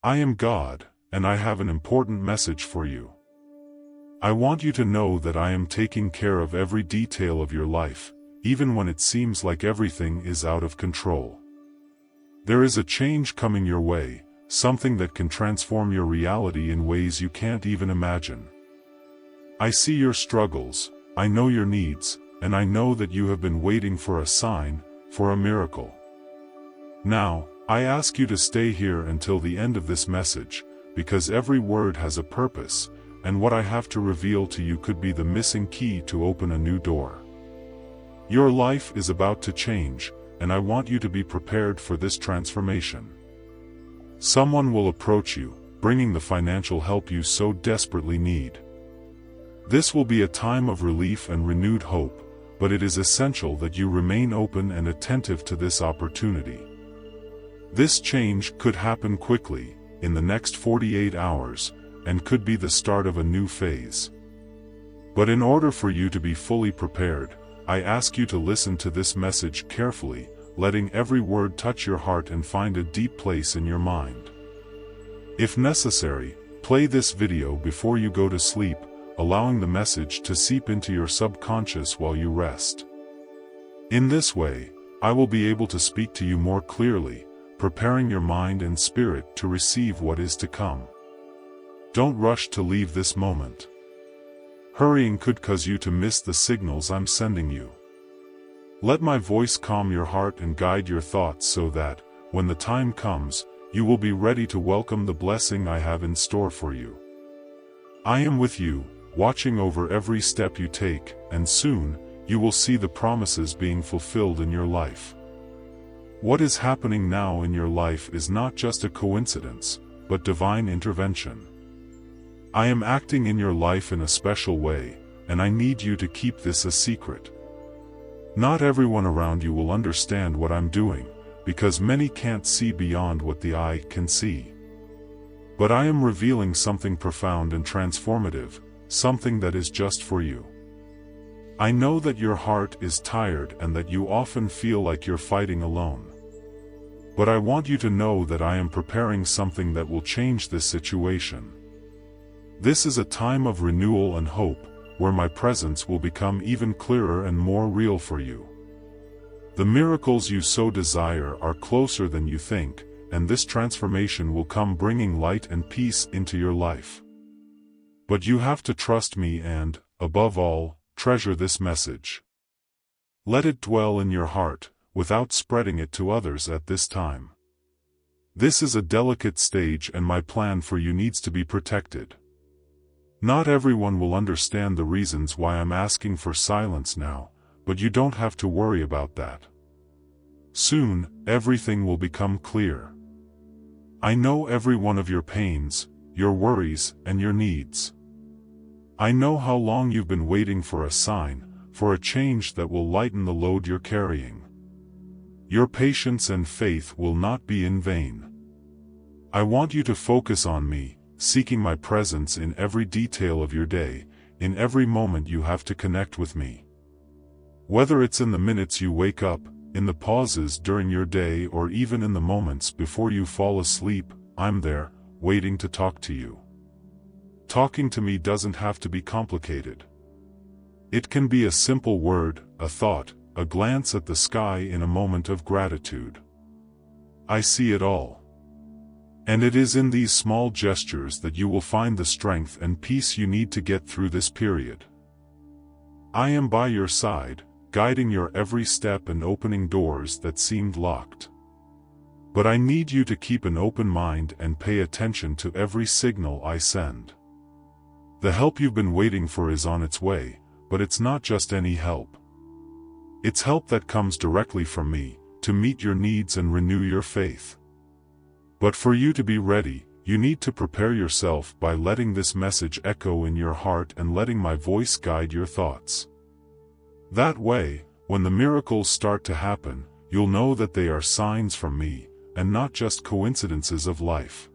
I am God, and I have an important message for you. I want you to know that I am taking care of every detail of your life, even when it seems like everything is out of control. There is a change coming your way, something that can transform your reality in ways you can't even imagine. I see your struggles, I know your needs, and I know that you have been waiting for a sign, for a miracle. Now, I ask you to stay here until the end of this message, because every word has a purpose, and what I have to reveal to you could be the missing key to open a new door. Your life is about to change, and I want you to be prepared for this transformation. Someone will approach you, bringing the financial help you so desperately need. This will be a time of relief and renewed hope, but it is essential that you remain open and attentive to this opportunity. This change could happen quickly, in the next 48 hours, and could be the start of a new phase. But in order for you to be fully prepared, I ask you to listen to this message carefully, letting every word touch your heart and find a deep place in your mind. If necessary, play this video before you go to sleep, allowing the message to seep into your subconscious while you rest. In this way, I will be able to speak to you more clearly, preparing your mind and spirit to receive what is to come. Don't rush to leave this moment. Hurrying could cause you to miss the signals I'm sending you. Let my voice calm your heart and guide your thoughts so that, when the time comes, you will be ready to welcome the blessing I have in store for you. I am with you, watching over every step you take, and soon, you will see the promises being fulfilled in your life. What is happening now in your life is not just a coincidence, but divine intervention. I am acting in your life in a special way, and I need you to keep this a secret. Not everyone around you will understand what I'm doing, because many can't see beyond what the eye can see. But I am revealing something profound and transformative, something that is just for you. I know that your heart is tired and that you often feel like you're fighting alone. But I want you to know that I am preparing something that will change this situation. This is a time of renewal and hope, where my presence will become even clearer and more real for you. The miracles you so desire are closer than you think, and this transformation will come bringing light and peace into your life. But you have to trust me and, above all, treasure this message. Let it dwell in your heart, without spreading it to others at this time. This is a delicate stage and my plan for you needs to be protected. Not everyone will understand the reasons why I'm asking for silence now, but you don't have to worry about that. Soon, everything will become clear. I know every one of your pains, your worries, and your needs. I know how long you've been waiting for a sign, for a change that will lighten the load you're carrying. Your patience and faith will not be in vain. I want you to focus on me, seeking my presence in every detail of your day, in every moment you have to connect with me. Whether it's in the minutes you wake up, in the pauses during your day, or even in the moments before you fall asleep, I'm there, waiting to talk to you. Talking to me doesn't have to be complicated. It can be a simple word, a thought, a glance at the sky in a moment of gratitude. I see it all. And it is in these small gestures that you will find the strength and peace you need to get through this period. I am by your side, guiding your every step and opening doors that seemed locked. But I need you to keep an open mind and pay attention to every signal I send. The help you've been waiting for is on its way, but it's not just any help. It's help that comes directly from me, to meet your needs and renew your faith. But for you to be ready, you need to prepare yourself by letting this message echo in your heart and letting my voice guide your thoughts. That way, when the miracles start to happen, you'll know that they are signs from me, and not just coincidences of life.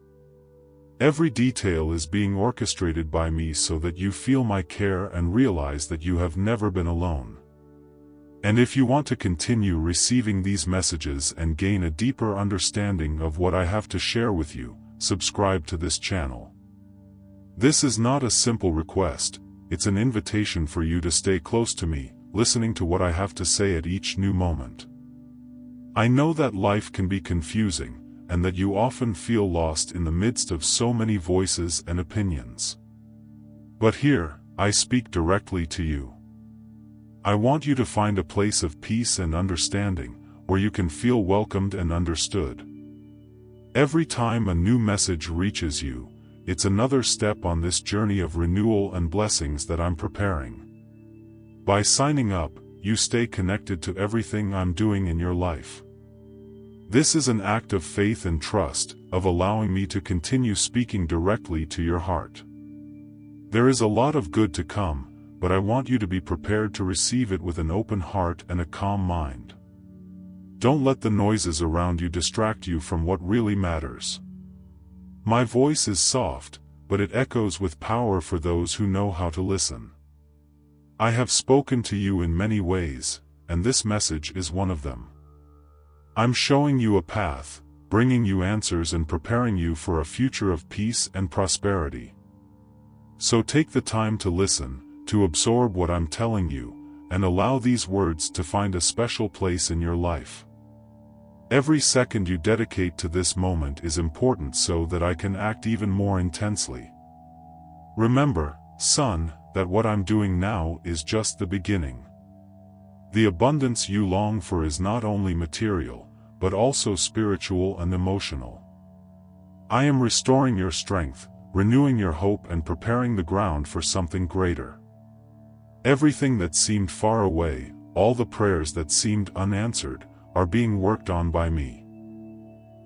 Every detail is being orchestrated by me so that you feel my care and realize that you have never been alone. And if you want to continue receiving these messages and gain a deeper understanding of what I have to share with you, subscribe to this channel. This is not a simple request, it's an invitation for you to stay close to me, listening to what I have to say at each new moment. I know that life can be confusing, and that you often feel lost in the midst of so many voices and opinions. But here, I speak directly to you. I want you to find a place of peace and understanding, where you can feel welcomed and understood. Every time a new message reaches you, it's another step on this journey of renewal and blessings that I'm preparing. By signing up, you stay connected to everything I'm doing in your life. This is an act of faith and trust, of allowing me to continue speaking directly to your heart. There is a lot of good to come, but I want you to be prepared to receive it with an open heart and a calm mind. Don't let the noises around you distract you from what really matters. My voice is soft, but it echoes with power for those who know how to listen. I have spoken to you in many ways, and this message is one of them. I'm showing you a path, bringing you answers and preparing you for a future of peace and prosperity. So take the time to listen, to absorb what I'm telling you, and allow these words to find a special place in your life. Every second you dedicate to this moment is important so that I can act even more intensely. Remember, son, that what I'm doing now is just the beginning. The abundance you long for is not only material, but also spiritual and emotional. I am restoring your strength, renewing your hope and preparing the ground for something greater. Everything that seemed far away, all the prayers that seemed unanswered, are being worked on by me.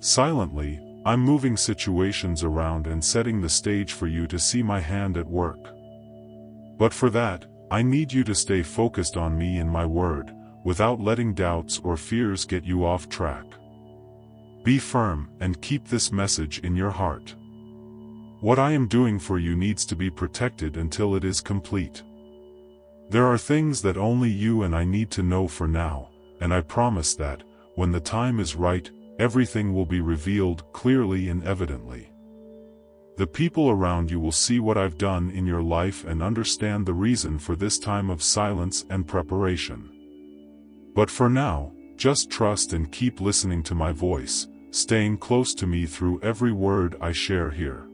Silently, I'm moving situations around and setting the stage for you to see my hand at work. But for that, I need you to stay focused on me and my word, without letting doubts or fears get you off track. Be firm and keep this message in your heart. What I am doing for you needs to be protected until it is complete. There are things that only you and I need to know for now, and I promise that, when the time is right, everything will be revealed clearly and evidently. The people around you will see what I've done in your life and understand the reason for this time of silence and preparation. But for now, just trust and keep listening to my voice, staying close to me through every word I share here.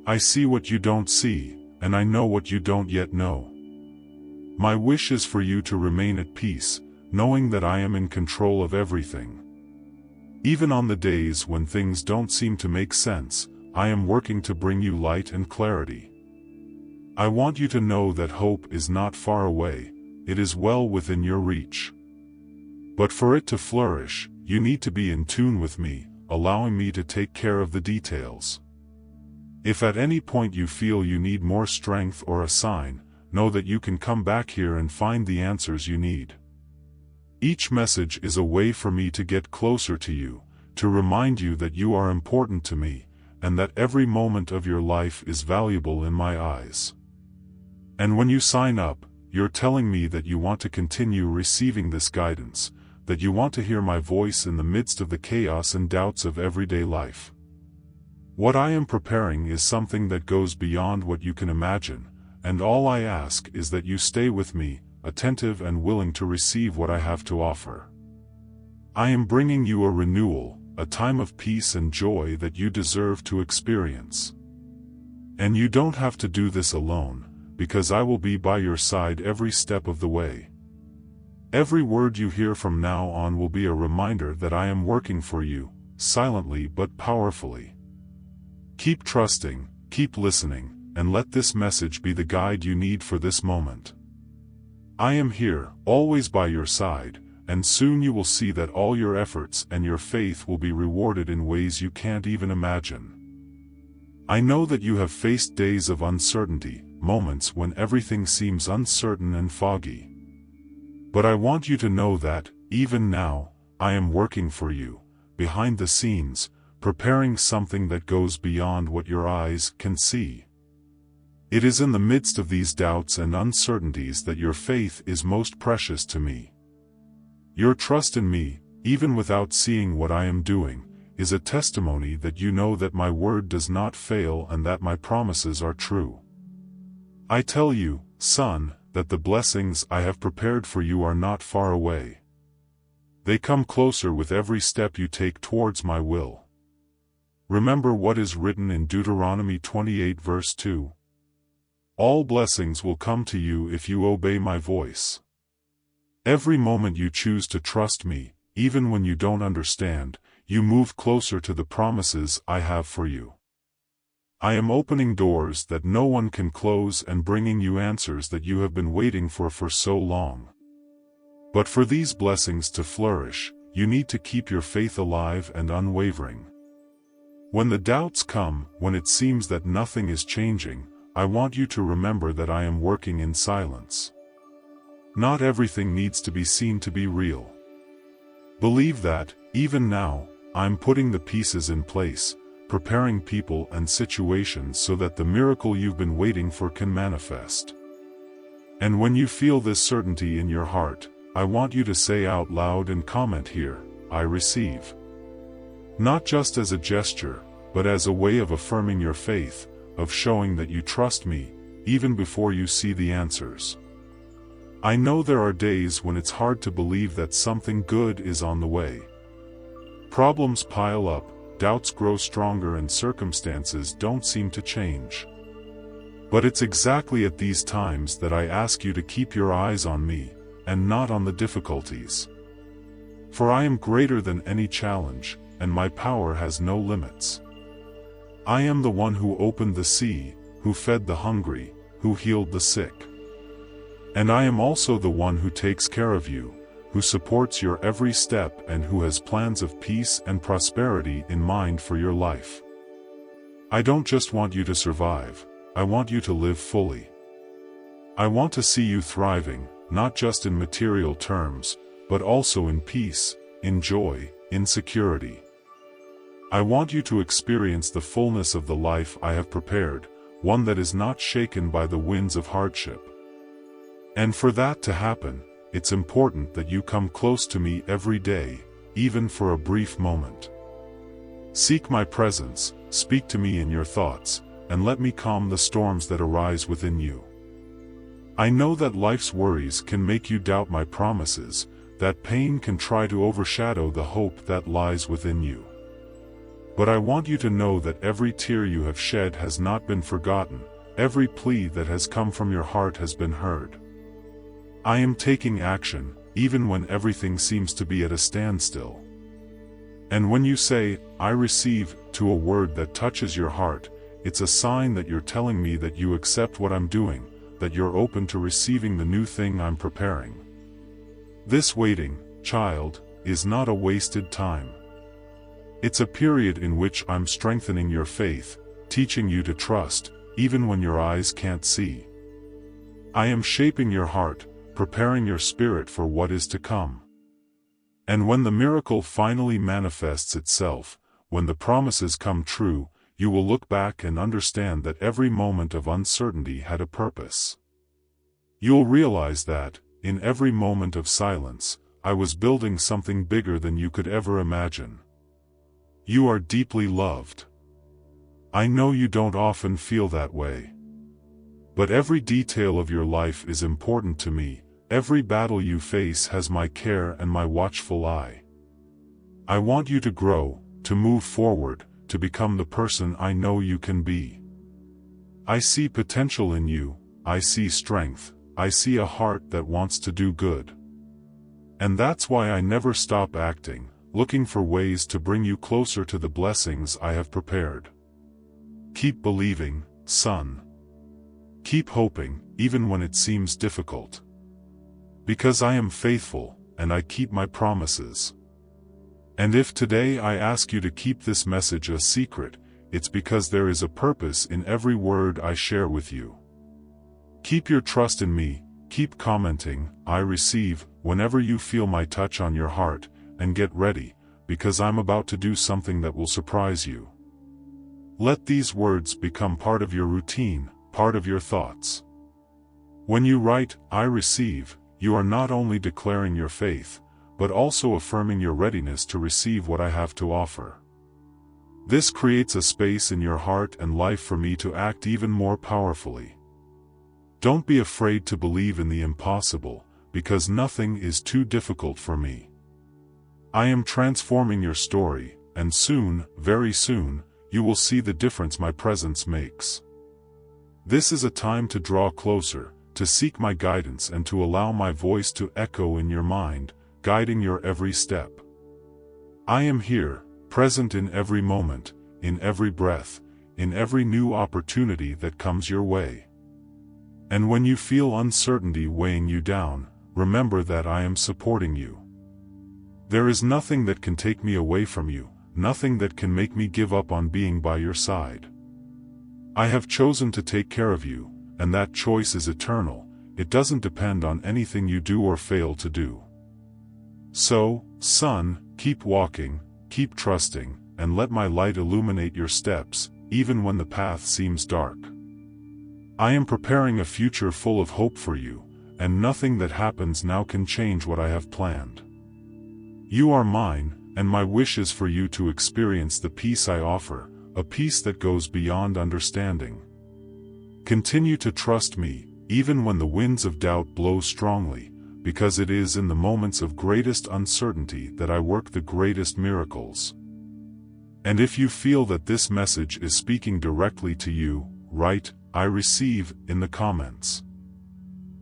I see what you don't see, and I know what you don't yet know. My wish is for you to remain at peace, knowing that I am in control of everything. Even on the days when things don't seem to make sense, I am working to bring you light and clarity. I want you to know that hope is not far away, it is well within your reach. But for it to flourish, you need to be in tune with me, allowing me to take care of the details. If at any point you feel you need more strength or a sign, know that you can come back here and find the answers you need. Each message is a way for me to get closer to you, to remind you that you are important to me, and that every moment of your life is valuable in my eyes. And when you sign up, you're telling me that you want to continue receiving this guidance, that you want to hear my voice in the midst of the chaos and doubts of everyday life. What I am preparing is something that goes beyond what you can imagine, and all I ask is that you stay with me, attentive and willing to receive what I have to offer. I am bringing you a renewal, a time of peace and joy that you deserve to experience. And you don't have to do this alone, because I will be by your side every step of the way. Every word you hear from now on will be a reminder that I am working for you, silently but powerfully. Keep trusting, keep listening, and let this message be the guide you need for this moment. I am here, always by your side, and soon you will see that all your efforts and your faith will be rewarded in ways you can't even imagine. I know that you have faced days of uncertainty, moments when everything seems uncertain and foggy. But I want you to know that, even now, I am working for you, behind the scenes, preparing something that goes beyond what your eyes can see. It is in the midst of these doubts and uncertainties that your faith is most precious to me. Your trust in me, even without seeing what I am doing, is a testimony that you know that my word does not fail and that my promises are true. I tell you, son, that the blessings I have prepared for you are not far away. They come closer with every step you take towards my will. Remember what is written in Deuteronomy 28 verse 2. All blessings will come to you if you obey my voice. Every moment you choose to trust me, even when you don't understand, you move closer to the promises I have for you. I am opening doors that no one can close and bringing you answers that you have been waiting for so long. But for these blessings to flourish, you need to keep your faith alive and unwavering. When the doubts come, when it seems that nothing is changing, I want you to remember that I am working in silence. Not everything needs to be seen to be real. Believe that, even now, I'm putting the pieces in place, preparing people and situations so that the miracle you've been waiting for can manifest. And when you feel this certainty in your heart, I want you to say out loud and comment here, I receive. Not just as a gesture, but as a way of affirming your faith, of showing that you trust me, even before you see the answers. I know there are days when it's hard to believe that something good is on the way. Problems pile up, doubts grow stronger and circumstances don't seem to change. But it's exactly at these times that I ask you to keep your eyes on me, and not on the difficulties. For I am greater than any challenge, and my power has no limits. I am the one who opened the sea, who fed the hungry, who healed the sick. And I am also the one who takes care of you, who supports your every step and who has plans of peace and prosperity in mind for your life. I don't just want you to survive, I want you to live fully. I want to see you thriving, not just in material terms, but also in peace, in joy, in security. I want you to experience the fullness of the life I have prepared, one that is not shaken by the winds of hardship. And for that to happen, it's important that you come close to me every day, even for a brief moment. Seek my presence, speak to me in your thoughts, and let me calm the storms that arise within you. I know that life's worries can make you doubt my promises, that pain can try to overshadow the hope that lies within you. But I want you to know that every tear you have shed has not been forgotten, every plea that has come from your heart has been heard. I am taking action, even when everything seems to be at a standstill. And when you say, I receive, to a word that touches your heart, it's a sign that you're telling me that you accept what I'm doing, that you're open to receiving the new thing I'm preparing. This waiting, child, is not a wasted time. It's a period in which I'm strengthening your faith, teaching you to trust, even when your eyes can't see. I am shaping your heart, preparing your spirit for what is to come. And when the miracle finally manifests itself, when the promises come true, you will look back and understand that every moment of uncertainty had a purpose. You'll realize that, in every moment of silence, I was building something bigger than you could ever imagine. You are deeply loved. I know you don't often feel that way. But every detail of your life is important to me, every battle you face has my care and my watchful eye. I want you to grow, to move forward, to become the person I know you can be. I see potential in you, I see strength, I see a heart that wants to do good. And that's why I never stop acting, looking for ways to bring you closer to the blessings I have prepared. Keep believing, son. Keep hoping, even when it seems difficult. Because I am faithful, and I keep my promises. And if today I ask you to keep this message a secret, it's because there is a purpose in every word I share with you. Keep your trust in me, keep commenting, I receive, whenever you feel my touch on your heart, and get ready, because I'm about to do something that will surprise you. Let these words become part of your routine, part of your thoughts. When you write, I receive, you are not only declaring your faith, but also affirming your readiness to receive what I have to offer. This creates a space in your heart and life for me to act even more powerfully. Don't be afraid to believe in the impossible, because nothing is too difficult for me. I am transforming your story, and soon, very soon, you will see the difference my presence makes. This is a time to draw closer, to seek my guidance and to allow my voice to echo in your mind, guiding your every step. I am here, present in every moment, in every breath, in every new opportunity that comes your way. And when you feel uncertainty weighing you down, remember that I am supporting you. There is nothing that can take me away from you, nothing that can make me give up on being by your side. I have chosen to take care of you, and that choice is eternal. It doesn't depend on anything you do or fail to do. So, son, keep walking, keep trusting, and let my light illuminate your steps, even when the path seems dark. I am preparing a future full of hope for you, and nothing that happens now can change what I have planned. You are mine, and my wish is for you to experience the peace I offer, a peace that goes beyond understanding. Continue to trust me, even when the winds of doubt blow strongly, because it is in the moments of greatest uncertainty that I work the greatest miracles. And if you feel that this message is speaking directly to you, write, "I receive," in the comments.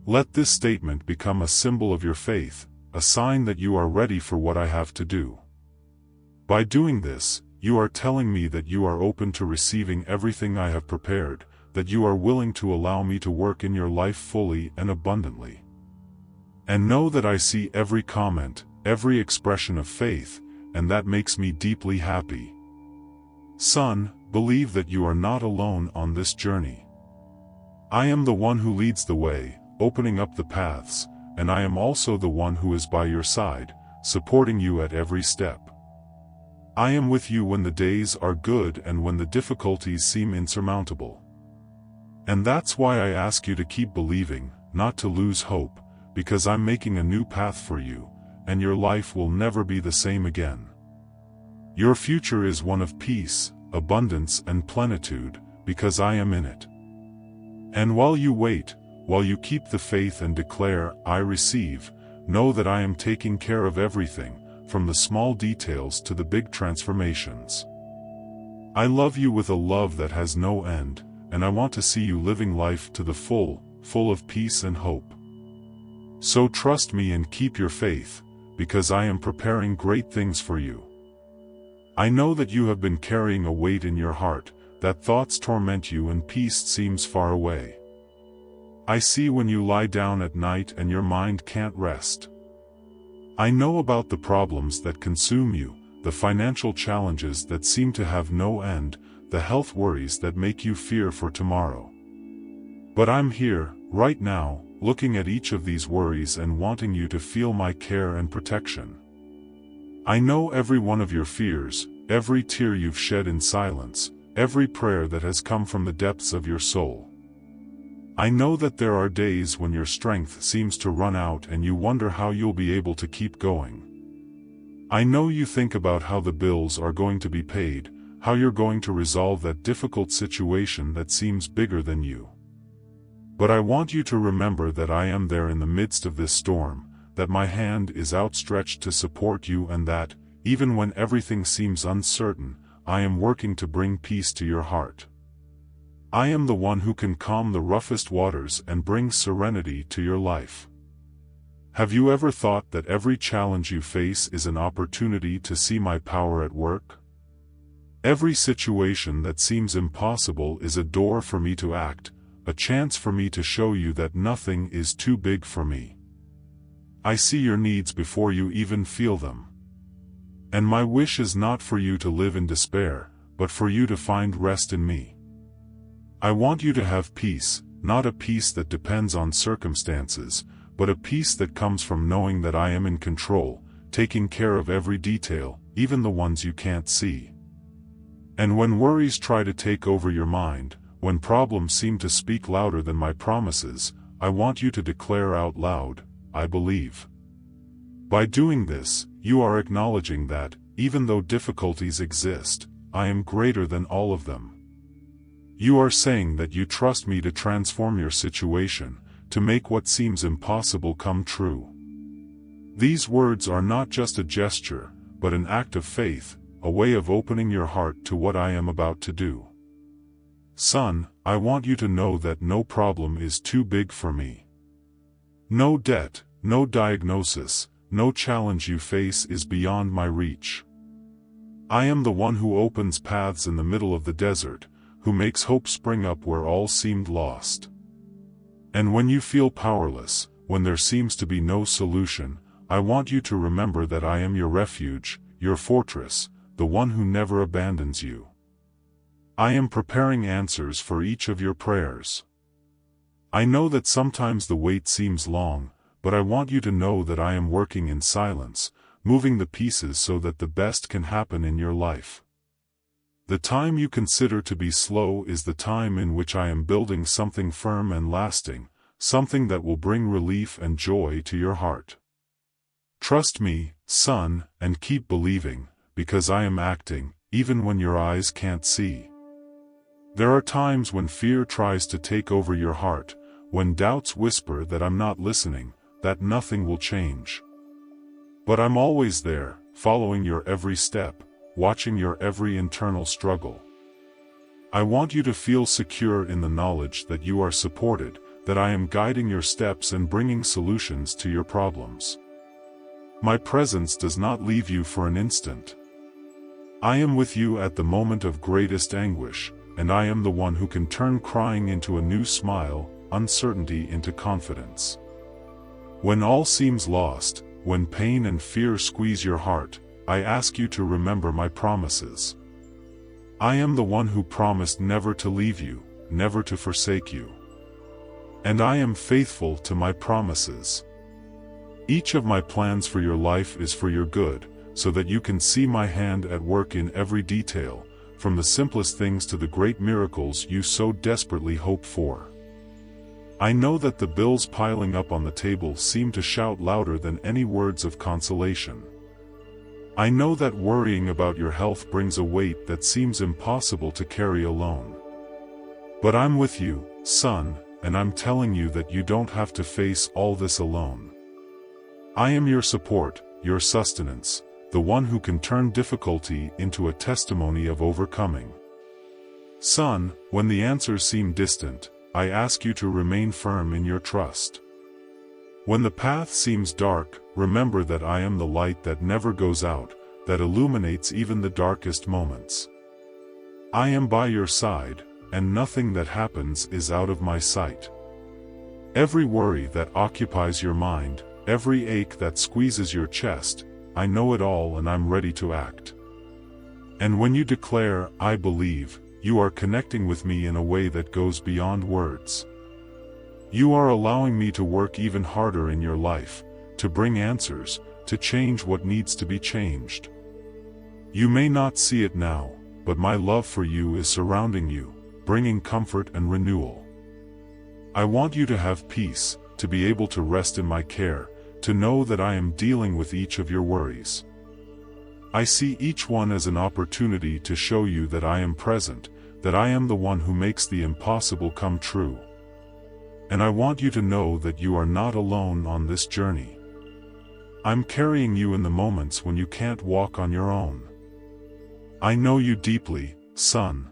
Let this statement become a symbol of your faith, a sign that you are ready for what I have to do. By doing this, you are telling me that you are open to receiving everything I have prepared, that you are willing to allow me to work in your life fully and abundantly. And know that I see every comment, every expression of faith, and that makes me deeply happy. Son, believe that you are not alone on this journey. I am the one who leads the way, opening up the paths, and I am also the one who is by your side, supporting you at every step. I am with you when the days are good and when the difficulties seem insurmountable. And that's why I ask you to keep believing, not to lose hope, because I'm making a new path for you, and your life will never be the same again. Your future is one of peace, abundance and plenitude, because I am in it. And while you wait, while you keep the faith and declare, "I receive," know that I am taking care of everything, from the small details to the big transformations. I love you with a love that has no end, and I want to see you living life to the full of peace and hope. So trust me and keep your faith, because I am preparing great things for you. I know that you have been carrying a weight in your heart, that thoughts torment you and peace seems far away. I see when you lie down at night and your mind can't rest. I know about the problems that consume you, the financial challenges that seem to have no end, the health worries that make you fear for tomorrow. But I'm here, right now, looking at each of these worries and wanting you to feel my care and protection. I know every one of your fears, every tear you've shed in silence, every prayer that has come from the depths of your soul. I know that there are days when your strength seems to run out and you wonder how you'll be able to keep going. I know you think about how the bills are going to be paid, how you're going to resolve that difficult situation that seems bigger than you. But I want you to remember that I am there in the midst of this storm, that my hand is outstretched to support you, and that, even when everything seems uncertain, I am working to bring peace to your heart. I am the one who can calm the roughest waters and bring serenity to your life. Have you ever thought that every challenge you face is an opportunity to see my power at work? Every situation that seems impossible is a door for me to act, a chance for me to show you that nothing is too big for me. I see your needs before you even feel them. And my wish is not for you to live in despair, but for you to find rest in me. I want you to have peace, not a peace that depends on circumstances, but a peace that comes from knowing that I am in control, taking care of every detail, even the ones you can't see. And when worries try to take over your mind, when problems seem to speak louder than my promises, I want you to declare out loud, "I believe." By doing this, you are acknowledging that, even though difficulties exist, I am greater than all of them. You are saying that you trust me to transform your situation, to make what seems impossible come true. These words are not just a gesture, but an act of faith, a way of opening your heart to what I am about to do. Son, I want you to know that no problem is too big for me. No debt, no diagnosis, no challenge you face is beyond my reach. I am the one who opens paths in the middle of the desert, who makes hope spring up where all seemed lost. And when you feel powerless, when there seems to be no solution, I want you to remember that I am your refuge, your fortress, the one who never abandons you. I am preparing answers for each of your prayers. I know that sometimes the wait seems long, but I want you to know that I am working in silence, moving the pieces so that the best can happen in your life. The time you consider to be slow is the time in which I am building something firm and lasting, something that will bring relief and joy to your heart. Trust me, son, and keep believing, because I am acting, even when your eyes can't see. There are times when fear tries to take over your heart, when doubts whisper that I'm not listening, that nothing will change. But I'm always there, following your every step, watching your every internal struggle. I want you to feel secure in the knowledge that you are supported, that I am guiding your steps and bringing solutions to your problems. My presence does not leave you for an instant. I am with you at the moment of greatest anguish, and I am the one who can turn crying into a new smile, uncertainty into confidence. When all seems lost, when pain and fear squeeze your heart, I ask you to remember my promises. I am the one who promised never to leave you, never to forsake you. And I am faithful to my promises. Each of my plans for your life is for your good, so that you can see my hand at work in every detail, from the simplest things to the great miracles you so desperately hope for. I know that the bills piling up on the table seem to shout louder than any words of consolation. I know that worrying about your health brings a weight that seems impossible to carry alone. But I'm with you, son, and I'm telling you that you don't have to face all this alone. I am your support, your sustenance, the one who can turn difficulty into a testimony of overcoming. Son, when the answers seem distant, I ask you to remain firm in your trust. When the path seems dark, remember that I am the light that never goes out, that illuminates even the darkest moments. I am by your side, and nothing that happens is out of my sight. Every worry that occupies your mind, every ache that squeezes your chest, I know it all and I'm ready to act. And when you declare, I believe, you are connecting with me in a way that goes beyond words. You are allowing me to work even harder in your life, to bring answers, to change what needs to be changed. You may not see it now, but my love for you is surrounding you, bringing comfort and renewal. I want you to have peace, to be able to rest in my care, to know that I am dealing with each of your worries. I see each one as an opportunity to show you that I am present, that I am the one who makes the impossible come true. And I want you to know that you are not alone on this journey. I'm carrying you in the moments when you can't walk on your own. I know you deeply, son.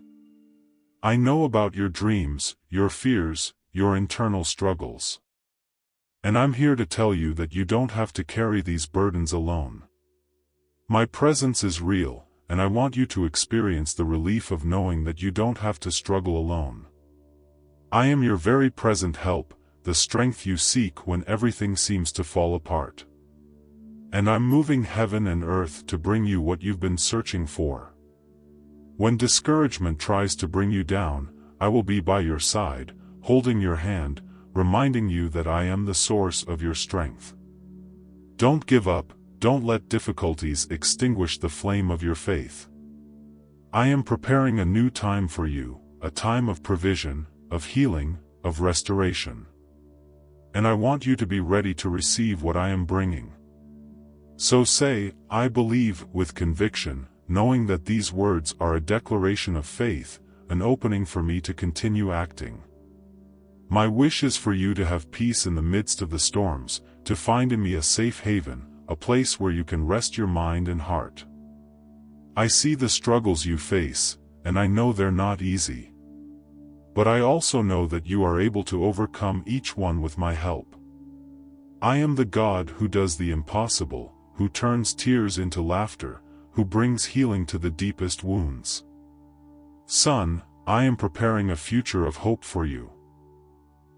I know about your dreams, your fears, your internal struggles. And I'm here to tell you that you don't have to carry these burdens alone. My presence is real, and I want you to experience the relief of knowing that you don't have to struggle alone. I am your very present help, the strength you seek when everything seems to fall apart. And I'm moving heaven and earth to bring you what you've been searching for. When discouragement tries to bring you down, I will be by your side, holding your hand, reminding you that I am the source of your strength. Don't give up, don't let difficulties extinguish the flame of your faith. I am preparing a new time for you, a time of provision, of healing, of restoration. And I want you to be ready to receive what I am bringing. So say, I believe, with conviction, knowing that these words are a declaration of faith, an opening for me to continue acting. My wish is for you to have peace in the midst of the storms, to find in me a safe haven, a place where you can rest your mind and heart. I see the struggles you face, and I know they're not easy. But I also know that you are able to overcome each one with my help. I am the God who does the impossible, who turns tears into laughter, who brings healing to the deepest wounds. Son, I am preparing a future of hope for you.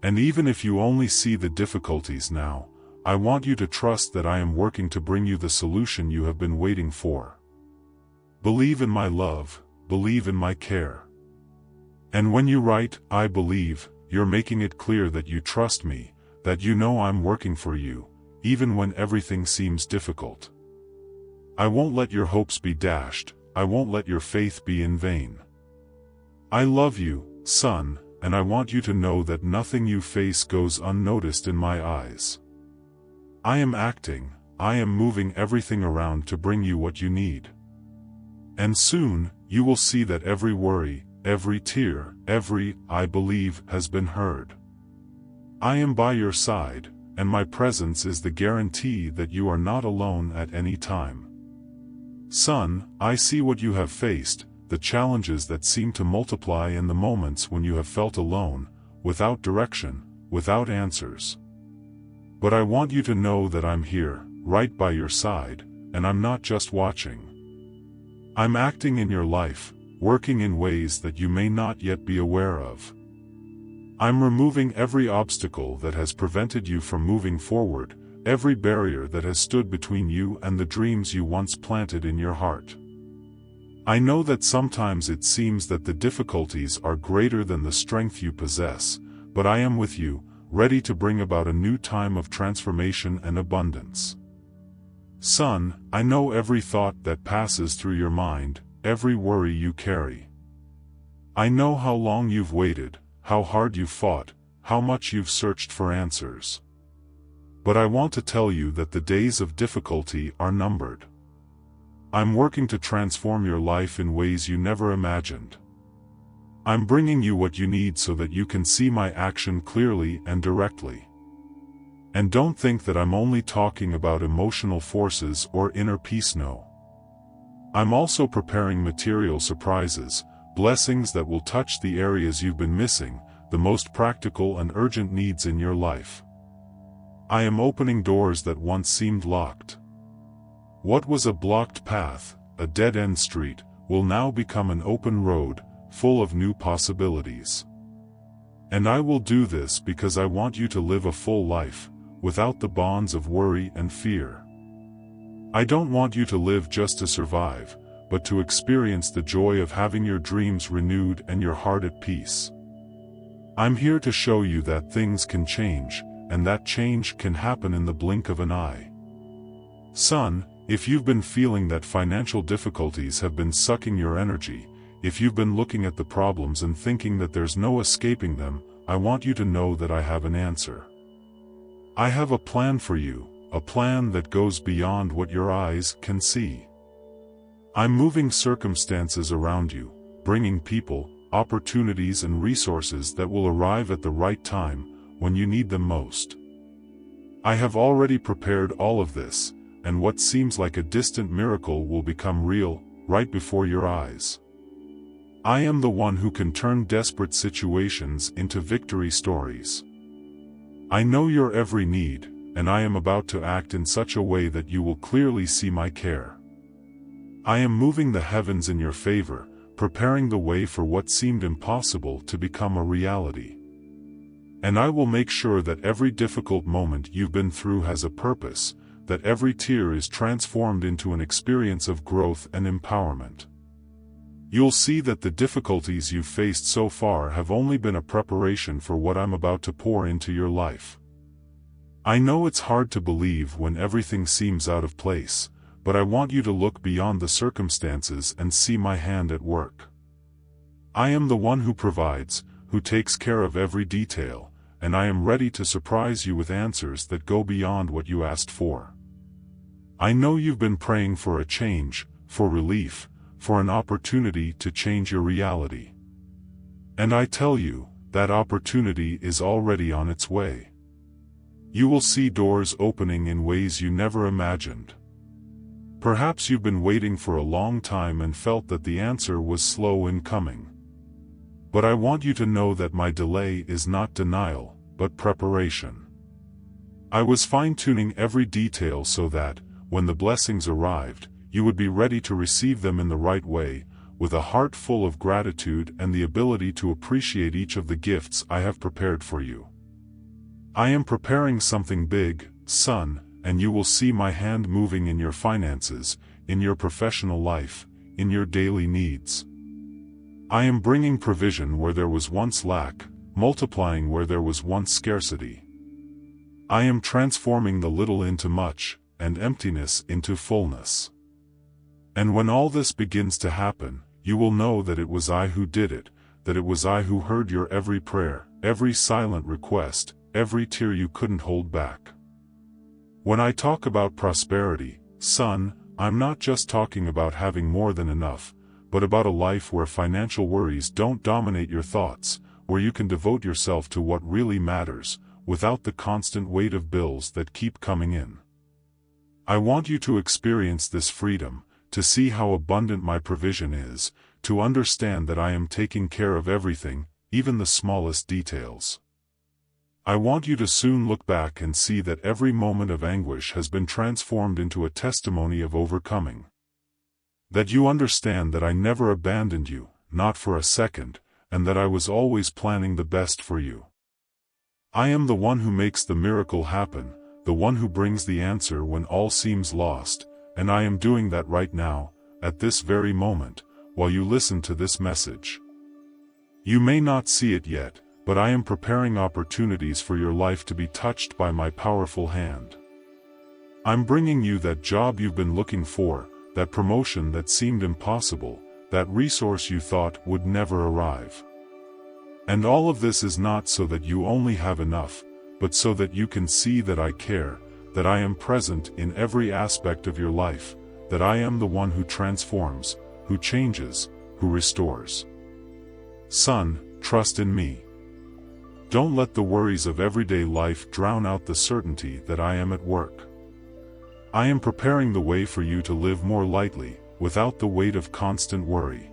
And even if you only see the difficulties now, I want you to trust that I am working to bring you the solution you have been waiting for. Believe in my love, believe in my care. And when you write, "I believe," you're making it clear that you trust me, that you know I'm working for you, even when everything seems difficult. I won't let your hopes be dashed, I won't let your faith be in vain. I love you, son, and I want you to know that nothing you face goes unnoticed in my eyes. I am acting, I am moving everything around to bring you what you need. And soon, you will see that every worry, every tear, every "I believe" has been heard. I am by your side, and my presence is the guarantee that you are not alone at any time. Son, I see what you have faced, the challenges that seem to multiply in the moments when you have felt alone, without direction, without answers. But I want you to know that I'm here, right by your side, and I'm not just watching. I'm acting in your life, working in ways that you may not yet be aware of. I'm removing every obstacle that has prevented you from moving forward, every barrier that has stood between you and the dreams you once planted in your heart. I know that sometimes it seems that the difficulties are greater than the strength you possess, but I am with you, ready to bring about a new time of transformation and abundance. Son, I know every thought that passes through your mind, every worry you carry. I know how long you've waited, how hard you've fought, how much you've searched for answers. But I want to tell you that the days of difficulty are numbered. I'm working to transform your life in ways you never imagined. I'm bringing you what you need so that you can see my action clearly and directly. And don't think that I'm only talking about emotional forces or inner peace. No. I'm also preparing material surprises, blessings that will touch the areas you've been missing, the most practical and urgent needs in your life. I am opening doors that once seemed locked. What was a blocked path, a dead-end street, will now become an open road, full of new possibilities. And I will do this because I want you to live a full life, without the bonds of worry and fear. I don't want you to live just to survive, but to experience the joy of having your dreams renewed and your heart at peace. I'm here to show you that things can change, and that change can happen in the blink of an eye. Son, if you've been feeling that financial difficulties have been sucking your energy, if you've been looking at the problems and thinking that there's no escaping them, I want you to know that I have an answer. I have a plan for you, a plan that goes beyond what your eyes can see. I'm moving circumstances around you, bringing people, opportunities and resources that will arrive at the right time, when you need them most. I have already prepared all of this, and what seems like a distant miracle will become real, right before your eyes. I am the one who can turn desperate situations into victory stories. I know your every need, and I am about to act in such a way that you will clearly see my care. I am moving the heavens in your favor, preparing the way for what seemed impossible to become a reality. And I will make sure that every difficult moment you've been through has a purpose, that every tear is transformed into an experience of growth and empowerment. You'll see that the difficulties you've faced so far have only been a preparation for what I'm about to pour into your life. I know it's hard to believe when everything seems out of place, but I want you to look beyond the circumstances and see my hand at work. I am the one who provides, who takes care of every detail, and I am ready to surprise you with answers that go beyond what you asked for. I know you've been praying for a change, for relief, for an opportunity to change your reality. And I tell you, that opportunity is already on its way. You will see doors opening in ways you never imagined. Perhaps you've been waiting for a long time and felt that the answer was slow in coming. But I want you to know that my delay is not denial, but preparation. I was fine-tuning every detail so that, when the blessings arrived, you would be ready to receive them in the right way, with a heart full of gratitude and the ability to appreciate each of the gifts I have prepared for you. I am preparing something big, son, and you will see my hand moving in your finances, in your professional life, in your daily needs. I am bringing provision where there was once lack, multiplying where there was once scarcity. I am transforming the little into much, and emptiness into fullness. And when all this begins to happen, you will know that it was I who did it, that it was I who heard your every prayer, every silent request, every tear you couldn't hold back. When I talk about prosperity, son, I'm not just talking about having more than enough, but about a life where financial worries don't dominate your thoughts, where you can devote yourself to what really matters, without the constant weight of bills that keep coming in. I want you to experience this freedom, to see how abundant my provision is, to understand that I am taking care of everything, even the smallest details. I want you to soon look back and see that every moment of anguish has been transformed into a testimony of overcoming. That you understand that I never abandoned you, not for a second, and that I was always planning the best for you. I am the one who makes the miracle happen, the one who brings the answer when all seems lost, and I am doing that right now, at this very moment, while you listen to this message. You may not see it yet, but I am preparing opportunities for your life to be touched by my powerful hand. I'm bringing you that job you've been looking for, that promotion that seemed impossible, that resource you thought would never arrive. And all of this is not so that you only have enough, but so that you can see that I care, that I am present in every aspect of your life, that I am the one who transforms, who changes, who restores. Son, trust in me. Don't let the worries of everyday life drown out the certainty that I am at work. I am preparing the way for you to live more lightly, without the weight of constant worry.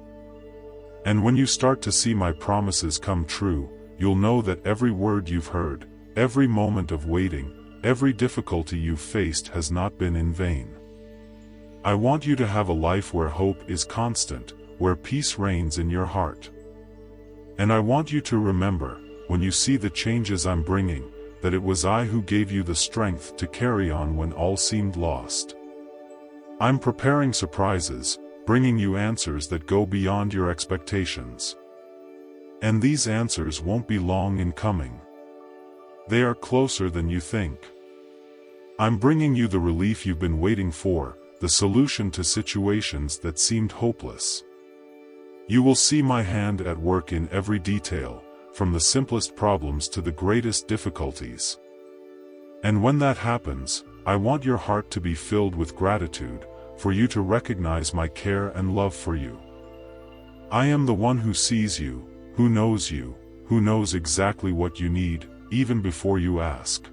And when you start to see my promises come true, you'll know that every word you've heard, every moment of waiting, every difficulty you've faced has not been in vain. I want you to have a life where hope is constant, where peace reigns in your heart. And I want you to remember, when you see the changes I'm bringing, that it was I who gave you the strength to carry on when all seemed lost. I'm preparing surprises, bringing you answers that go beyond your expectations. And these answers won't be long in coming. They are closer than you think. I'm bringing you the relief you've been waiting for, the solution to situations that seemed hopeless. You will see my hand at work in every detail, from the simplest problems to the greatest difficulties. And when that happens, I want your heart to be filled with gratitude, for you to recognize my care and love for you. I am the one who sees you, who knows exactly what you need, even before you ask.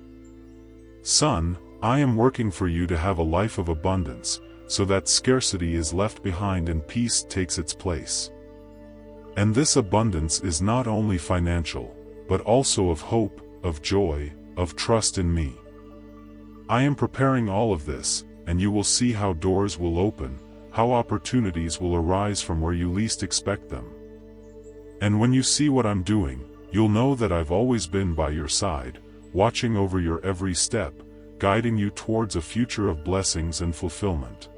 Son, I am working for you to have a life of abundance, so that scarcity is left behind and peace takes its place. And this abundance is not only financial, but also of hope, of joy, of trust in me. I am preparing all of this, and you will see how doors will open, how opportunities will arise from where you least expect them. And when you see what I'm doing, you'll know that I've always been by your side, watching over your every step, guiding you towards a future of blessings and fulfillment.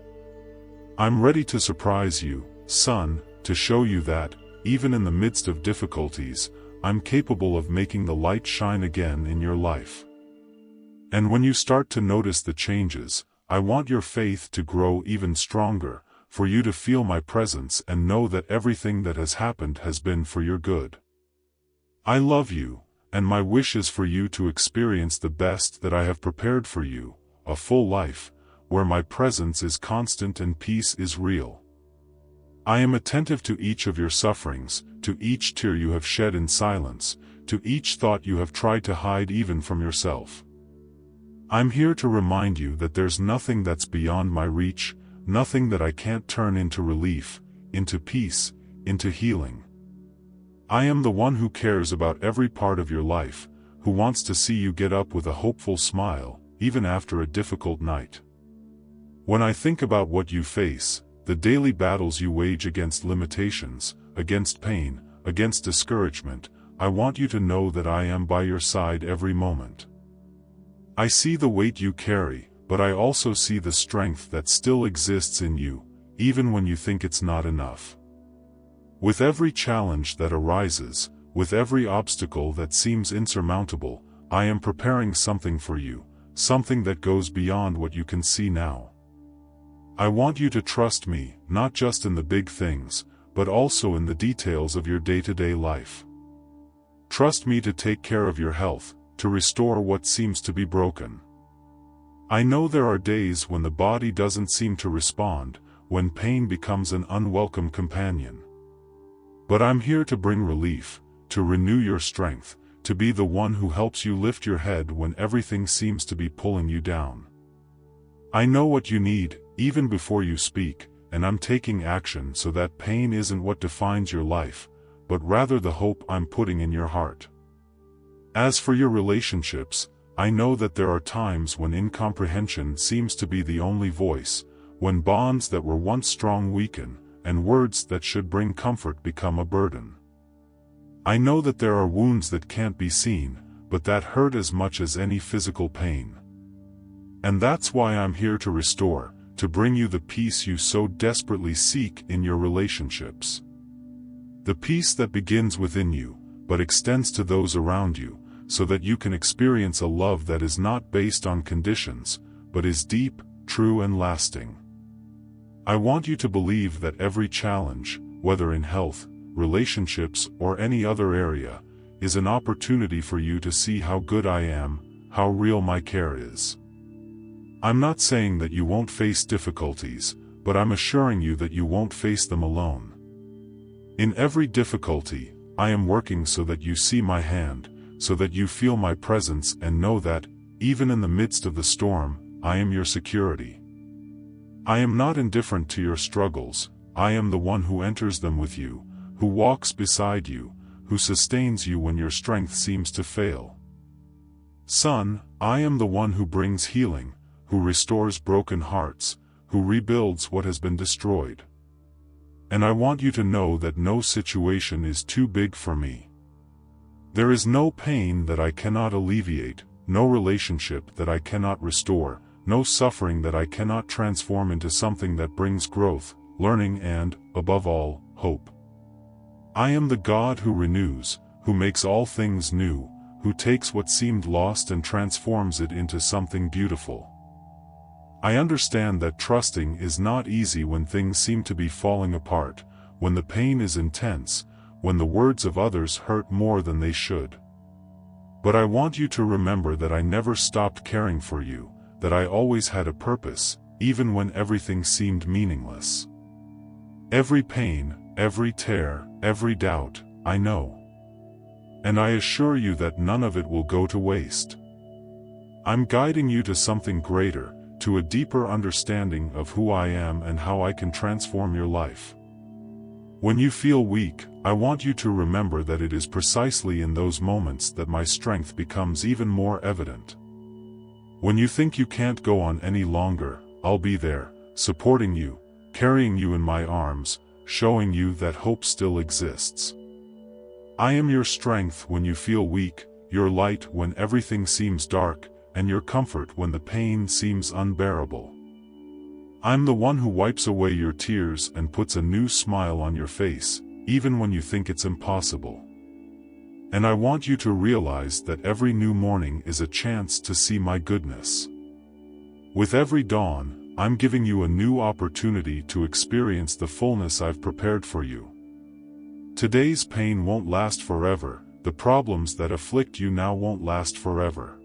I'm ready to surprise you, son, to show you that, even in the midst of difficulties, I'm capable of making the light shine again in your life. And when you start to notice the changes, I want your faith to grow even stronger, for you to feel my presence and know that everything that has happened has been for your good. I love you, and my wish is for you to experience the best that I have prepared for you, a full life, where my presence is constant and peace is real. I am attentive to each of your sufferings, to each tear you have shed in silence, to each thought you have tried to hide even from yourself. I'm here to remind you that there's nothing that's beyond my reach, nothing that I can't turn into relief, into peace, into healing. I am the one who cares about every part of your life, who wants to see you get up with a hopeful smile, even after a difficult night. When I think about what you face, the daily battles you wage against limitations, against pain, against discouragement, I want you to know that I am by your side every moment. I see the weight you carry, but I also see the strength that still exists in you, even when you think it's not enough. With every challenge that arises, with every obstacle that seems insurmountable, I am preparing something for you, something that goes beyond what you can see now. I want you to trust me, not just in the big things, but also in the details of your day-to-day life. Trust me to take care of your health, to restore what seems to be broken. I know there are days when the body doesn't seem to respond, when pain becomes an unwelcome companion. But I'm here to bring relief, to renew your strength, to be the one who helps you lift your head when everything seems to be pulling you down. I know what you need, even before you speak, and I'm taking action so that pain isn't what defines your life, but rather the hope I'm putting in your heart. As for your relationships, I know that there are times when incomprehension seems to be the only voice, when bonds that were once strong weaken, and words that should bring comfort become a burden. I know that there are wounds that can't be seen, but that hurt as much as any physical pain. And that's why I'm here to restore, to bring you the peace you so desperately seek in your relationships. The peace that begins within you, but extends to those around you, so that you can experience a love that is not based on conditions, but is deep, true and lasting. I want you to believe that every challenge, whether in health, relationships, or any other area, is an opportunity for you to see how good I am, how real my care is. I'm not saying that you won't face difficulties, but I'm assuring you that you won't face them alone. In every difficulty, I am working so that you see my hand, so that you feel my presence and know that, even in the midst of the storm, I am your security. I am not indifferent to your struggles, I am the one who enters them with you, who walks beside you, who sustains you when your strength seems to fail. Son, I am the one who brings healing, who restores broken hearts, who rebuilds what has been destroyed. And I want you to know that no situation is too big for me. There is no pain that I cannot alleviate, no relationship that I cannot restore, no suffering that I cannot transform into something that brings growth, learning and, above all, hope. I am the God who renews, who makes all things new, who takes what seemed lost and transforms it into something beautiful. I understand that trusting is not easy when things seem to be falling apart, when the pain is intense, when the words of others hurt more than they should. But I want you to remember that I never stopped caring for you, that I always had a purpose, even when everything seemed meaningless. Every pain, every tear, every doubt, I know. And I assure you that none of it will go to waste. I'm guiding you to something greater, to a deeper understanding of who I am and how I can transform your life. When you feel weak, I want you to remember that it is precisely in those moments that my strength becomes even more evident. When you think you can't go on any longer, I'll be there, supporting you, carrying you in my arms, showing you that hope still exists. I am your strength when you feel weak, your light when everything seems dark, and your comfort when the pain seems unbearable. I'm the one who wipes away your tears and puts a new smile on your face, even when you think it's impossible. And I want you to realize that every new morning is a chance to see my goodness. With every dawn, I'm giving you a new opportunity to experience the fullness I've prepared for you. Today's pain won't last forever, the problems that afflict you now won't last forever.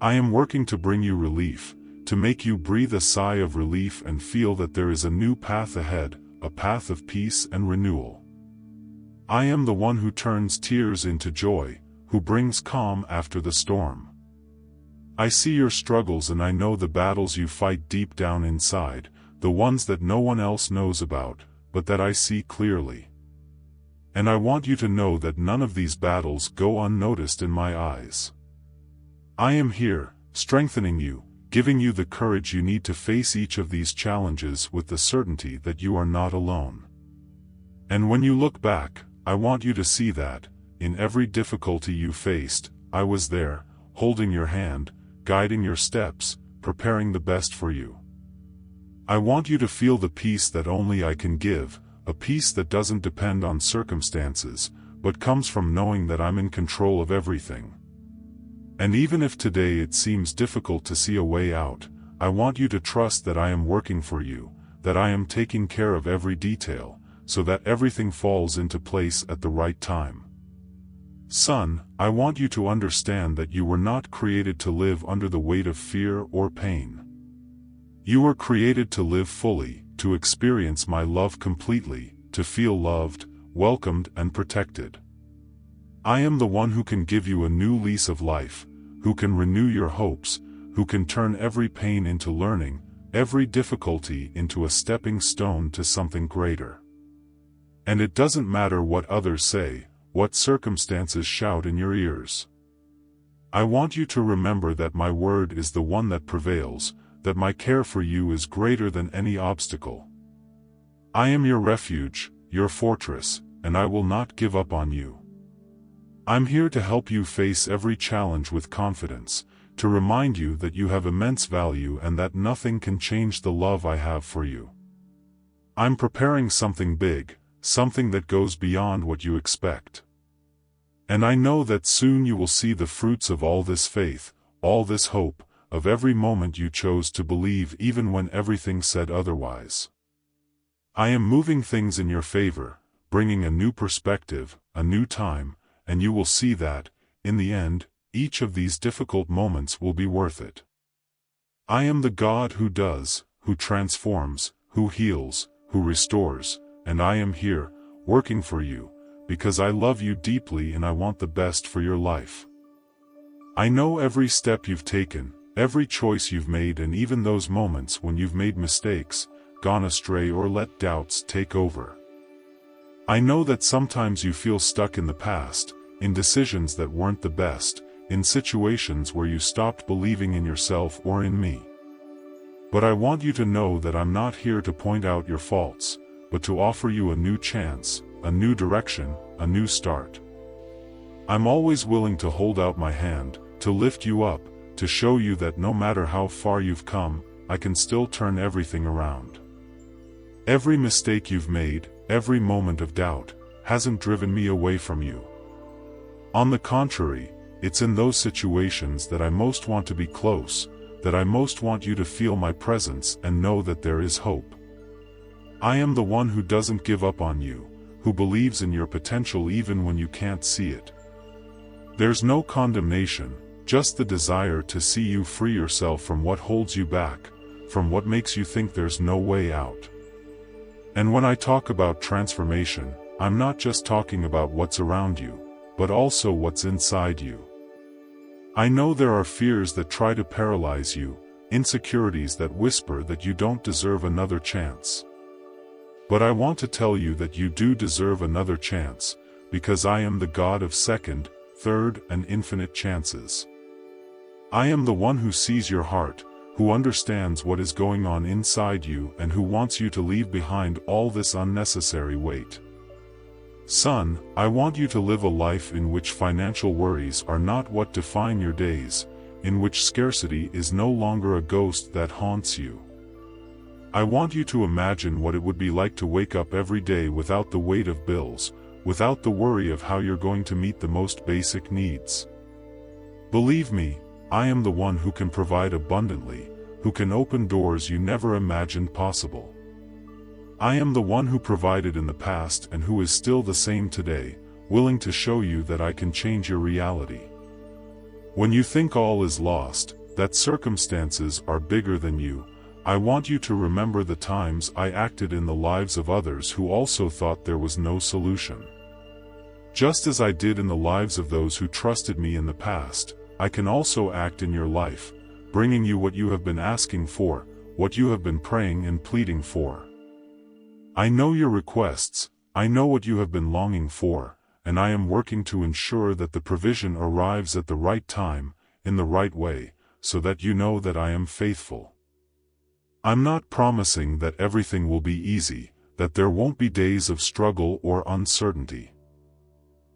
I am working to bring you relief, to make you breathe a sigh of relief and feel that there is a new path ahead, a path of peace and renewal. I am the one who turns tears into joy, who brings calm after the storm. I see your struggles and I know the battles you fight deep down inside, the ones that no one else knows about, but that I see clearly. And I want you to know that none of these battles go unnoticed in my eyes. I am here, strengthening you, giving you the courage you need to face each of these challenges with the certainty that you are not alone. And when you look back, I want you to see that, in every difficulty you faced, I was there, holding your hand, guiding your steps, preparing the best for you. I want you to feel the peace that only I can give, a peace that doesn't depend on circumstances, but comes from knowing that I'm in control of everything. And even if today it seems difficult to see a way out, I want you to trust that I am working for you, that I am taking care of every detail, so that everything falls into place at the right time. Son, I want you to understand that you were not created to live under the weight of fear or pain. You were created to live fully, to experience my love completely, to feel loved, welcomed and protected. I am the one who can give you a new lease of life, who can renew your hopes, who can turn every pain into learning, every difficulty into a stepping stone to something greater. And it doesn't matter what others say, what circumstances shout in your ears. I want you to remember that my word is the one that prevails, that my care for you is greater than any obstacle. I am your refuge, your fortress, and I will not give up on you. I'm here to help you face every challenge with confidence, to remind you that you have immense value and that nothing can change the love I have for you. I'm preparing something big, something that goes beyond what you expect. And I know that soon you will see the fruits of all this faith, all this hope, of every moment you chose to believe even when everything said otherwise. I am moving things in your favor, bringing a new perspective, a new time, and you will see that, in the end, each of these difficult moments will be worth it. I am the God who does, who transforms, who heals, who restores, and I am here, working for you, because I love you deeply and I want the best for your life. I know every step you've taken, every choice you've made, and even those moments when you've made mistakes, gone astray or let doubts take over. I know that sometimes you feel stuck in the past, in decisions that weren't the best, in situations where you stopped believing in yourself or in me. But I want you to know that I'm not here to point out your faults, but to offer you a new chance, a new direction, a new start. I'm always willing to hold out my hand, to lift you up, to show you that no matter how far you've come, I can still turn everything around. Every mistake you've made, every moment of doubt, hasn't driven me away from you. On the contrary, it's in those situations that I most want to be close, that I most want you to feel my presence and know that there is hope. I am the one who doesn't give up on you, who believes in your potential even when you can't see it. There's no condemnation, just the desire to see you free yourself from what holds you back, from what makes you think there's no way out. And when I talk about transformation, I'm not just talking about what's around you, but also what's inside you. I know there are fears that try to paralyze you, insecurities that whisper that you don't deserve another chance. But I want to tell you that you do deserve another chance, because I am the God of second, third, and infinite chances. I am the one who sees your heart, who understands what is going on inside you and who wants you to leave behind all this unnecessary weight. Son, I want you to live a life in which financial worries are not what define your days, in which scarcity is no longer a ghost that haunts you. I want you to imagine what it would be like to wake up every day without the weight of bills, without the worry of how you're going to meet the most basic needs. Believe me, I am the one who can provide abundantly, who can open doors you never imagined possible. I am the one who provided in the past and who is still the same today, willing to show you that I can change your reality. When you think all is lost, that circumstances are bigger than you, I want you to remember the times I acted in the lives of others who also thought there was no solution. Just as I did in the lives of those who trusted me in the past, I can also act in your life, bringing you what you have been asking for, what you have been praying and pleading for. I know your requests, I know what you have been longing for, and I am working to ensure that the provision arrives at the right time, in the right way, so that you know that I am faithful. I'm not promising that everything will be easy, that there won't be days of struggle or uncertainty.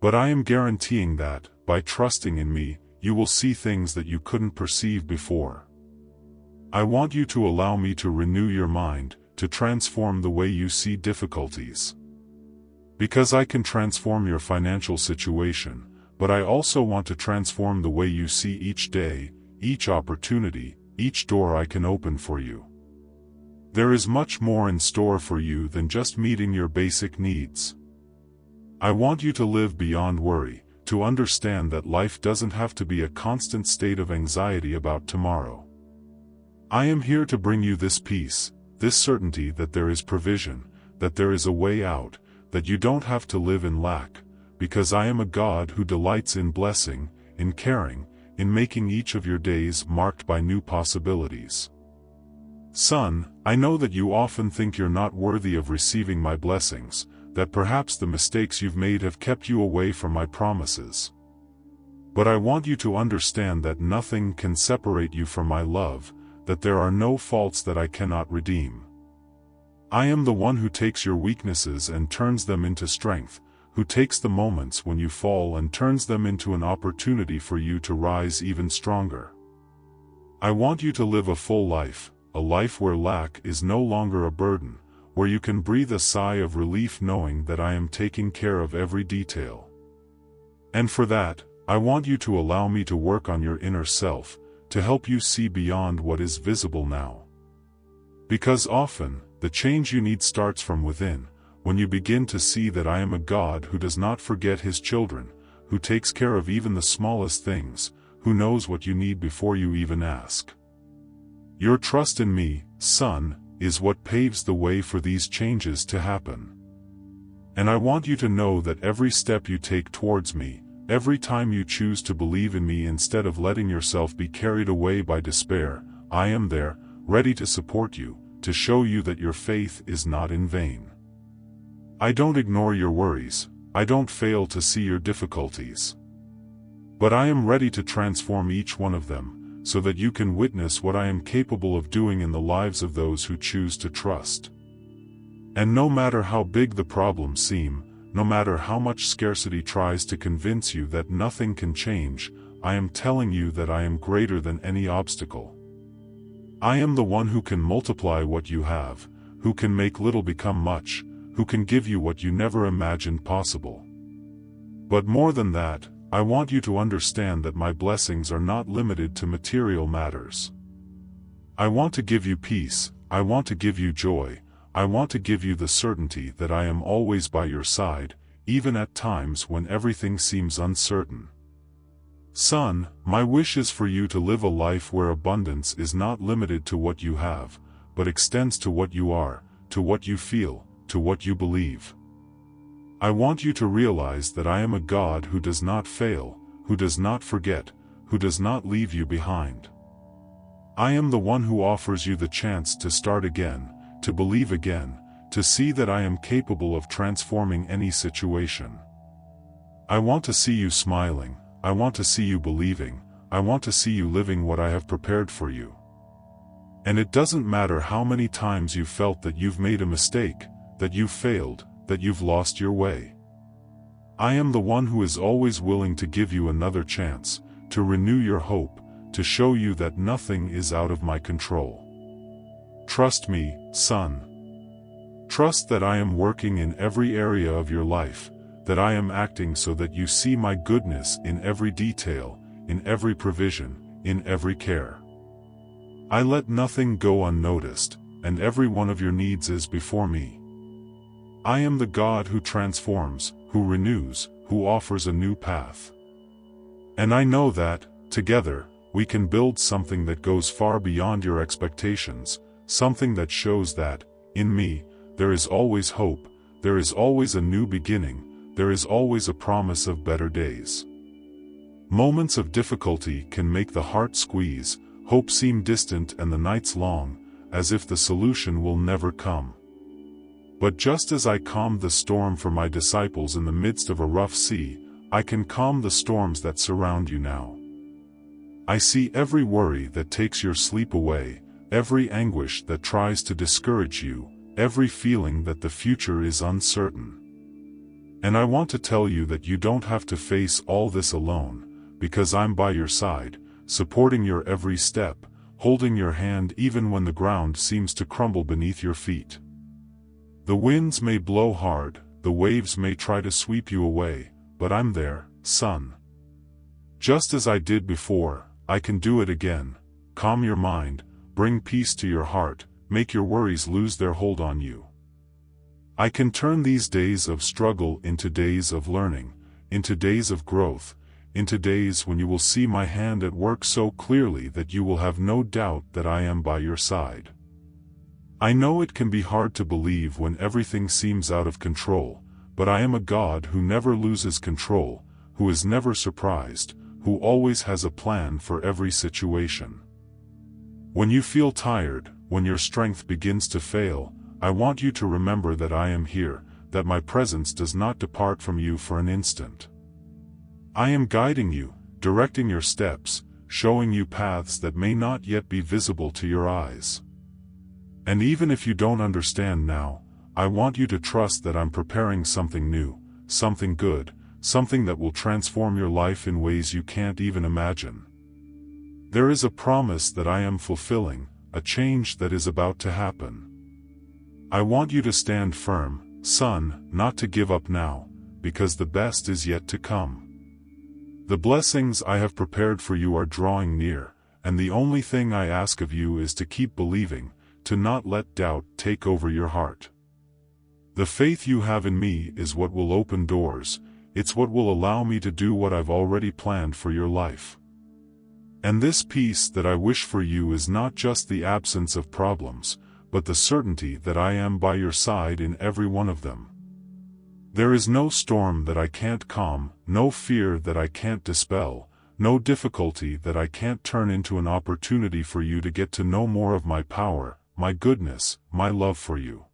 But I am guaranteeing that, by trusting in me, you will see things that you couldn't perceive before. I want you to allow me to renew your mind, to transform the way you see difficulties. Because I can transform your financial situation, but I also want to transform the way you see each day, each opportunity, each door I can open for you. There is much more in store for you than just meeting your basic needs. I want you to live beyond worry, to understand that life doesn't have to be a constant state of anxiety about tomorrow. I am here to bring you this peace, this certainty that there is provision, that there is a way out, that you don't have to live in lack, because I am a God who delights in blessing, in caring, in making each of your days marked by new possibilities. Son, I know that you often think you're not worthy of receiving my blessings, that perhaps the mistakes you've made have kept you away from my promises. But I want you to understand that nothing can separate you from my love, that there are no faults that I cannot redeem. I am the one who takes your weaknesses and turns them into strength, who takes the moments when you fall and turns them into an opportunity for you to rise even stronger. I want you to live a full life, a life where lack is no longer a burden, where you can breathe a sigh of relief knowing that I am taking care of every detail. And for that, I want you to allow me to work on your inner self, to help you see beyond what is visible now. Because often, the change you need starts from within, when you begin to see that I am a God who does not forget his children, who takes care of even the smallest things, who knows what you need before you even ask. Your trust in me, son, is what paves the way for these changes to happen. And I want you to know that every step you take towards me, every time you choose to believe in me instead of letting yourself be carried away by despair, I am there, ready to support you, to show you that your faith is not in vain. I don't ignore your worries, I don't fail to see your difficulties. But I am ready to transform each one of them, so that you can witness what I am capable of doing in the lives of those who choose to trust. And no matter how big the problems seem, no matter how much scarcity tries to convince you that nothing can change, I am telling you that I am greater than any obstacle. I am the one who can multiply what you have, who can make little become much, who can give you what you never imagined possible. But more than that, I want you to understand that my blessings are not limited to material matters. I want to give you peace, I want to give you joy, I want to give you the certainty that I am always by your side, even at times when everything seems uncertain. Son, my wish is for you to live a life where abundance is not limited to what you have, but extends to what you are, to what you feel, to what you believe. I want you to realize that I am a God who does not fail, who does not forget, who does not leave you behind. I am the one who offers you the chance to start again, to believe again, to see that I am capable of transforming any situation. I want to see you smiling, I want to see you believing, I want to see you living what I have prepared for you. And it doesn't matter how many times you've felt that you've made a mistake, that you've failed, that you've lost your way. I am the one who is always willing to give you another chance, to renew your hope, to show you that nothing is out of my control. Trust me, son. Trust that I am working in every area of your life, that I am acting so that you see my goodness in every detail, in every provision, in every care. I let nothing go unnoticed, and every one of your needs is before me. I am the God who transforms, who renews, who offers a new path. And I know that, together, we can build something that goes far beyond your expectations, something that shows that, in me, there is always hope, there is always a new beginning, there is always a promise of better days. Moments of difficulty can make the heart squeeze, hope seem distant and the nights long, as if the solution will never come. But just as I calmed the storm for my disciples in the midst of a rough sea, I can calm the storms that surround you now. I see every worry that takes your sleep away, every anguish that tries to discourage you, every feeling that the future is uncertain. And I want to tell you that you don't have to face all this alone, because I'm by your side, supporting your every step, holding your hand even when the ground seems to crumble beneath your feet. The winds may blow hard, the waves may try to sweep you away, but I'm there, son. Just as I did before, I can do it again. Calm your mind, bring peace to your heart, make your worries lose their hold on you. I can turn these days of struggle into days of learning, into days of growth, into days when you will see my hand at work so clearly that you will have no doubt that I am by your side. I know it can be hard to believe when everything seems out of control, but I am a God who never loses control, who is never surprised, who always has a plan for every situation. When you feel tired, when your strength begins to fail, I want you to remember that I am here, that my presence does not depart from you for an instant. I am guiding you, directing your steps, showing you paths that may not yet be visible to your eyes. And even if you don't understand now, I want you to trust that I'm preparing something new, something good, something that will transform your life in ways you can't even imagine. There is a promise that I am fulfilling, a change that is about to happen. I want you to stand firm, son, not to give up now, because the best is yet to come. The blessings I have prepared for you are drawing near, and the only thing I ask of you is to keep believing, to not let doubt take over your heart. The faith you have in me is what will open doors, it's what will allow me to do what I've already planned for your life. And this peace that I wish for you is not just the absence of problems, but the certainty that I am by your side in every one of them. There is no storm that I can't calm, no fear that I can't dispel, no difficulty that I can't turn into an opportunity for you to get to know more of my power, my goodness, my love for you.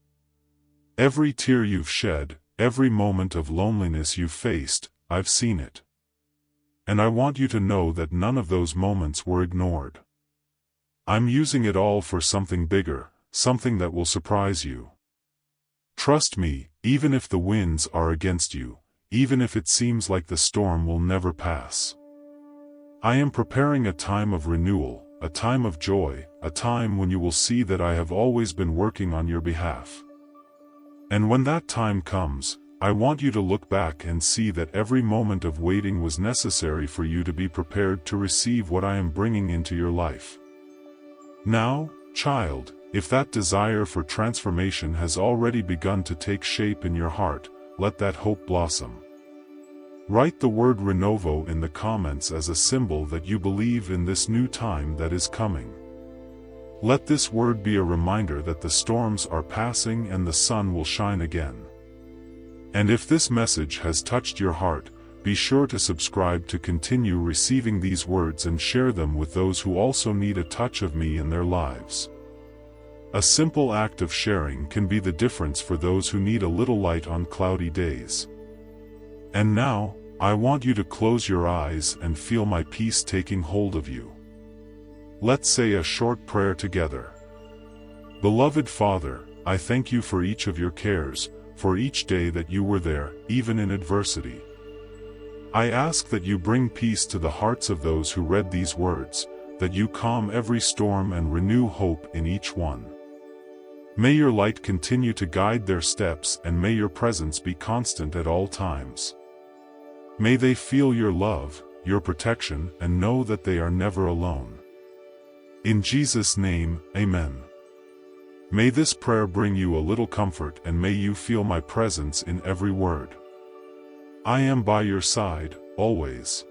Every tear you've shed, every moment of loneliness you've faced, I've seen it. And I want you to know that none of those moments were ignored. I'm using it all for something bigger, something that will surprise you. Trust me, even if the winds are against you, even if it seems like the storm will never pass. I am preparing a time of renewal, a time of joy, a time when you will see that I have always been working on your behalf. And when that time comes, I want you to look back and see that every moment of waiting was necessary for you to be prepared to receive what I am bringing into your life. Now, child, if that desire for transformation has already begun to take shape in your heart, let that hope blossom. Write the word Renovo in the comments as a symbol that you believe in this new time that is coming. Let this word be a reminder that the storms are passing and the sun will shine again. And if this message has touched your heart, be sure to subscribe to continue receiving these words and share them with those who also need a touch of me in their lives. A simple act of sharing can be the difference for those who need a little light on cloudy days. And now, I want you to close your eyes and feel my peace taking hold of you. Let's say a short prayer together. Beloved Father, I thank you for each of your cares, for each day that you were there, even in adversity. I ask that you bring peace to the hearts of those who read these words, that you calm every storm and renew hope in each one. May your light continue to guide their steps and may your presence be constant at all times. May they feel your love, your protection, and know that they are never alone. In Jesus' name, Amen. May this prayer bring you a little comfort and may you feel my presence in every word. I am by your side, always.